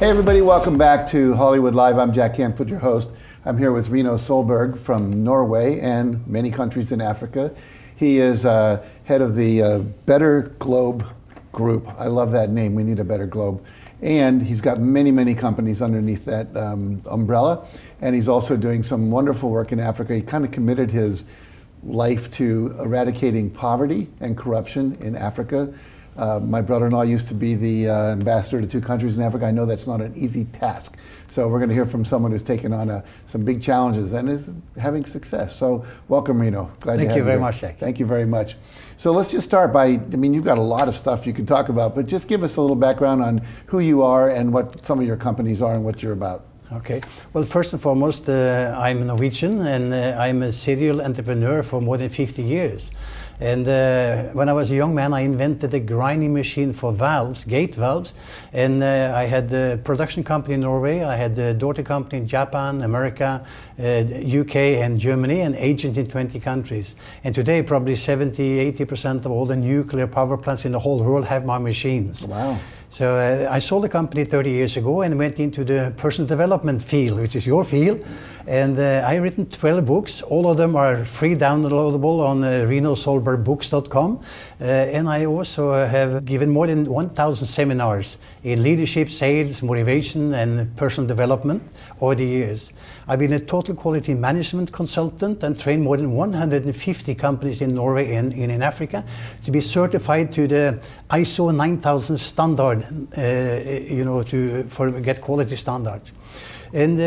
Hey everybody, welcome back to Hollywood Live. I'm Jack Canfield, your host. I'm here with Rino Solberg from Norway and many countries in Africa. He is head of the Better Globe Group. I love that name, we need a better globe. And he's got many, many companies underneath that umbrella. And he's also doing some wonderful work in Africa. He kind of committed his life to eradicating poverty and corruption in Africa. My brother-in-law used to be the ambassador to 2 countries in Africa. I know that's not an easy task. So we're going to hear from someone who's taken on some big challenges and is having success. So welcome, Rino. Glad to have you. Thank you very much, Jack. Thank you very much. So let's just start by, you've got a lot of stuff you can talk about, but just give us a little background on who you are and what some of your companies are and what you're about. Okay. Well, first and foremost, I'm Norwegian and I'm a serial entrepreneur for more than 50 years. And when I was a young man, I invented a grinding machine for valves, gate valves. And I had a production company in Norway. I had a daughter company in Japan, America, UK and Germany, and agent in 20 countries. And today, probably 70–80% of all the nuclear power plants in the whole world have my machines. Wow. So I sold the company 30 years ago and went into the personal development field, which is your field. And I've written 12 books. All of them are free downloadable on rinosolbergbooks.com. And I also have given more than 1,000 seminars in leadership, sales, motivation, and personal development over the years. I've been a total quality management consultant and trained more than 150 companies in Norway and in Africa to be certified to the ISO 9000 standard, to get quality standards. And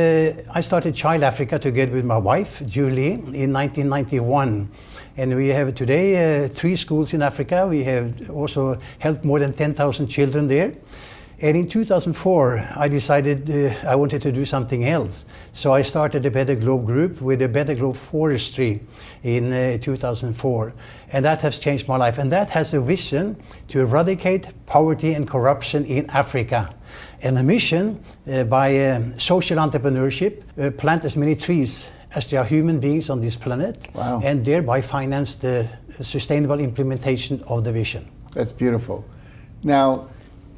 I started Child Africa together with my wife, Julie, in 1991. And we have today 3 schools in Africa. We have also helped more than 10,000 children there. And in 2004, I decided I wanted to do something else. So I started the Better Globe Group with the Better Globe Forestry in 2004. And that has changed my life. And that has a vision to eradicate poverty and corruption in Africa. And a mission by social entrepreneurship, plant as many trees as there are human beings on this planet. Wow. And thereby finance the sustainable implementation of the vision. That's beautiful. Now,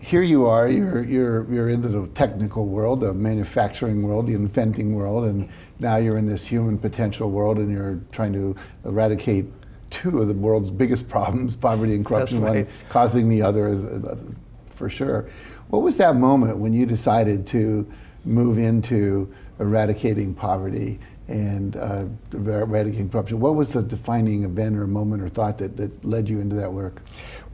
here you are, you're into the technical world, the manufacturing world, the inventing world, and now you're in this human potential world and you're trying to eradicate 2 of the world's biggest problems, poverty and corruption, That's right. one causing the other, for sure. What was that moment when you decided to move into eradicating poverty and eradicating corruption? What was the defining event or moment or thought that led you into that work?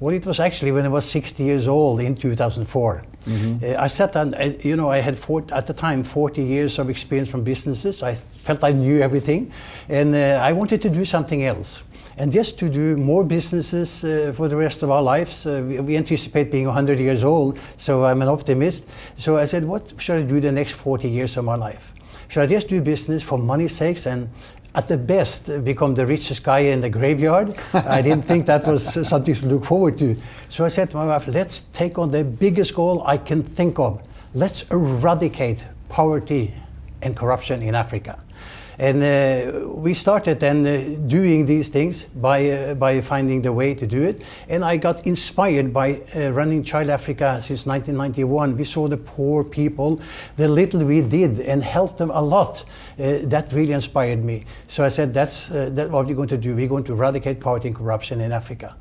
Well, it was actually when I was 60 years old in 2004. Mm-hmm. I sat down, I had at the time 40 years of experience from businesses. I felt I knew everything, and I wanted to do something else. And just to do more businesses for the rest of our lives. We anticipate being 100 years old, so I'm an optimist. So I said, what should I do the next 40 years of my life? Should I just do business for money's sakes and at the best become the richest guy in the graveyard? I didn't think that was something to look forward to. So I said to my wife, let's take on the biggest goal I can think of. Let's eradicate poverty and corruption in Africa. And we started then doing these things by finding the way to do it. And I got inspired by running Child Africa since 1991. We saw the poor people, the little we did, and helped them a lot. That really inspired me. So I said, that's what we're going to do. We're going to eradicate poverty and corruption in Africa.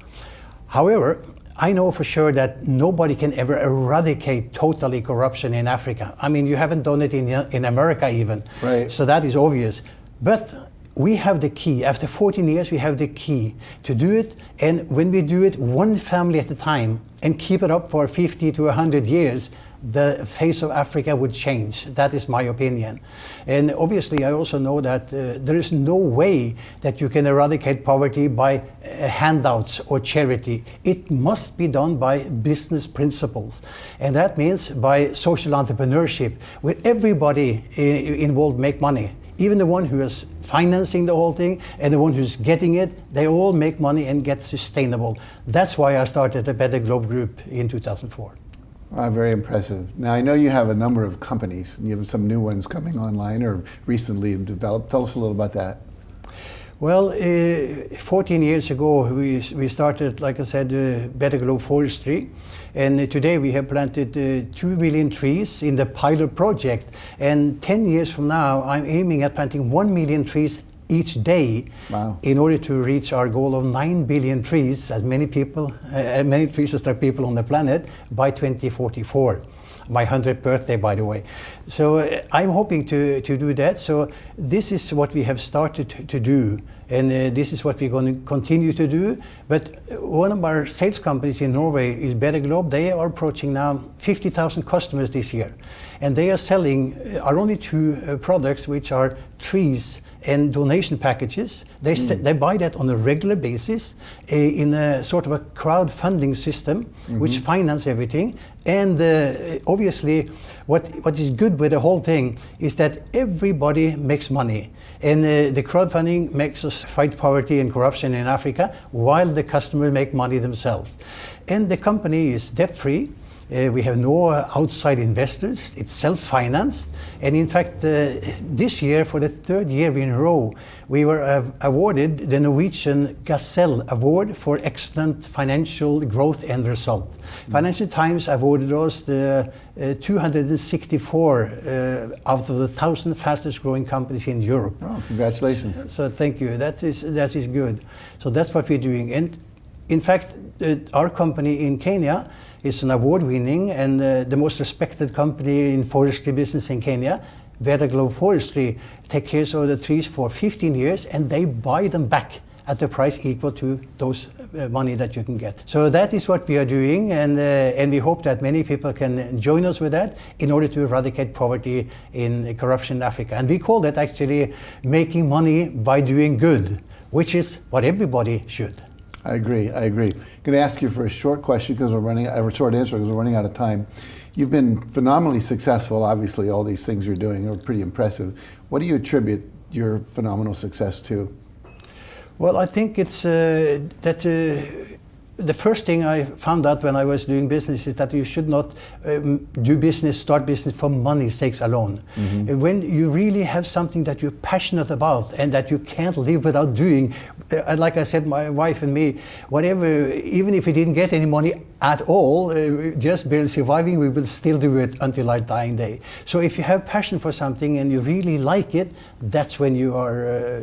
However, I know for sure that nobody can ever eradicate totally corruption in Africa. I mean, you haven't done it in America even. Right. So that is obvious. But we have the key. After 14 years, we have the key to do it. And when we do it one family at a time and keep it up for 50 to 100 years, the face of Africa would change. That is my opinion. And obviously I also know that there is no way that you can eradicate poverty by handouts or charity. It must be done by business principles. And that means by social entrepreneurship, where everybody involved make money. Even the one who is financing the whole thing and the one who's getting it, they all make money and get sustainable. That's why I started the Better Globe Group in 2004. Very impressive. Now, I know you have a number of companies, and you have some new ones coming online or recently developed. Tell us a little about that. Well, 14 years ago we started, like I said, Better Globe Forestry, and today we have planted 2 million trees in the pilot project, and 10 years from now I'm aiming at planting 1 million trees each day. Wow. In order to reach our goal of 9 billion trees, as many trees as there are people on the planet, by 2044. My 100th birthday, by the way. So I'm hoping to do that. So this is what we have started to do, and this is what we're going to continue to do. But one of our sales companies in Norway is Better Globe. They are approaching now 50,000 customers this year, and they are selling our only two products, which are trees and donation packages. They buy that on a regular basis in a sort of a crowdfunding system, which finance everything. And obviously, what is good with the whole thing is that everybody makes money. And the crowdfunding makes us fight poverty and corruption in Africa, while the customers make money themselves. And the company is debt-free. We have no outside investors. It's self-financed. And in fact, this year, for the third year in a row, we were awarded the Norwegian Gazelle Award for excellent financial growth and result. Financial Times awarded us the 264 out of the 1,000 fastest growing companies in Europe. Oh, congratulations. So thank you. That is good. So that's what we're doing. And in fact, our company in Kenya is an award-winning and the most respected company in forestry business in Kenya. Better Globe Forestry take care of the trees for 15 years, and they buy them back at the price equal to those money that you can get. So that is what we are doing, and we hope that many people can join us with that in order to eradicate poverty in corruption in Africa. And we call that actually making money by doing good, which is what everybody should. I agree. I'm going to ask you for a short question because a short answer because we're running out of time. You've been phenomenally successful. Obviously, all these things you're doing are pretty impressive. What do you attribute your phenomenal success to? Well, I think it's that the first thing I found out when I was doing business is that you should not start business for money's sakes alone. When you really have something that you're passionate about and that you can't live without doing, like I said, my wife and me, whatever, even if we didn't get any money at all, just barely surviving, we will still do it until our dying day. So if you have passion for something and you really like it, that's when you are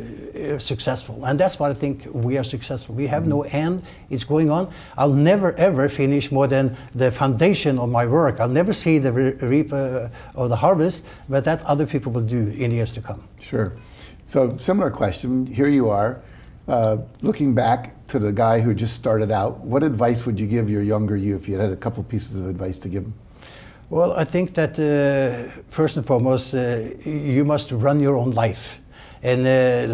successful. And that's what I think we are successful. We have no end, it's going on. I'll never ever finish more than the foundation of my work. I'll never see the reap of the harvest, but that other people will do in years to come. Sure. So similar question, here you are, looking back to the guy who just started out, what advice would you give your younger you if you had a couple pieces of advice to give him? Well, I think that first and foremost, you must run your own life and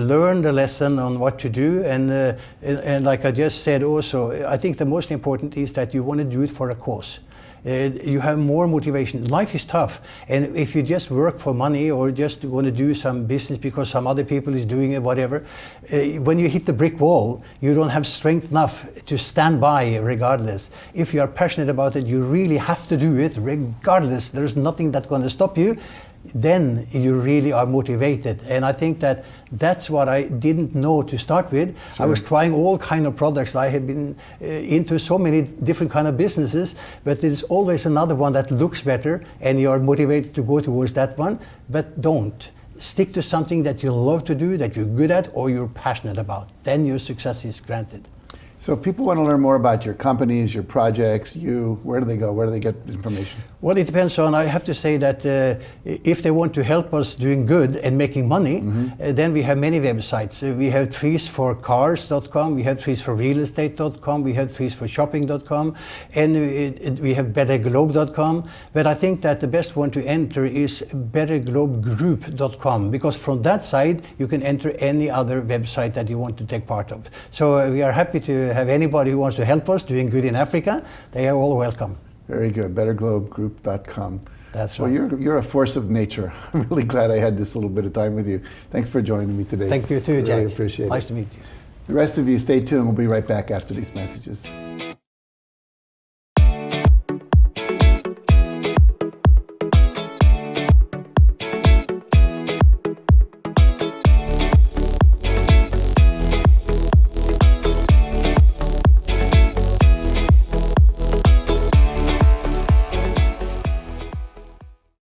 learn the lesson on what to do. And like I just said also, I think the most important is that you want to do it for a cause. You have more motivation. Life is tough, and if you just work for money or just want to do some business because some other people is doing it, whatever, when you hit the brick wall, you don't have strength enough to stand by regardless. If you are passionate about it, you really have to do it regardless. There's nothing that's going to stop you. Then you really are motivated, and I think that that's what I didn't know to start with. Sure. I was trying all kind of products. I had been into so many different kind of businesses, but there's always another one that looks better, and you are motivated to go towards that one. But don't stick to something that you love to do, that you're good at, or you're passionate about. Then your success is granted. So if people want to learn more about your companies, your projects, where do they go? Where do they get information? Well, it depends on, I have to say that if they want to help us doing good and making money, then we have many websites. We have treesforcars.com, we have treesforrealestate.com, we have treesforshopping.com, and we have betterglobe.com. But I think that the best one to enter is betterglobegroup.com, because from that side you can enter any other website that you want to take part of. So we are happy to have anybody who wants to help us doing good in Africa. They are all welcome. Very good. betterglobegroup.com. That's right. Well, you're a force of nature. I'm really glad I had this little bit of time with you. Thanks for joining me today. Thank you too, Jack. Really appreciate it. Nice to meet you. The rest of you, stay tuned. We'll be right back after these messages.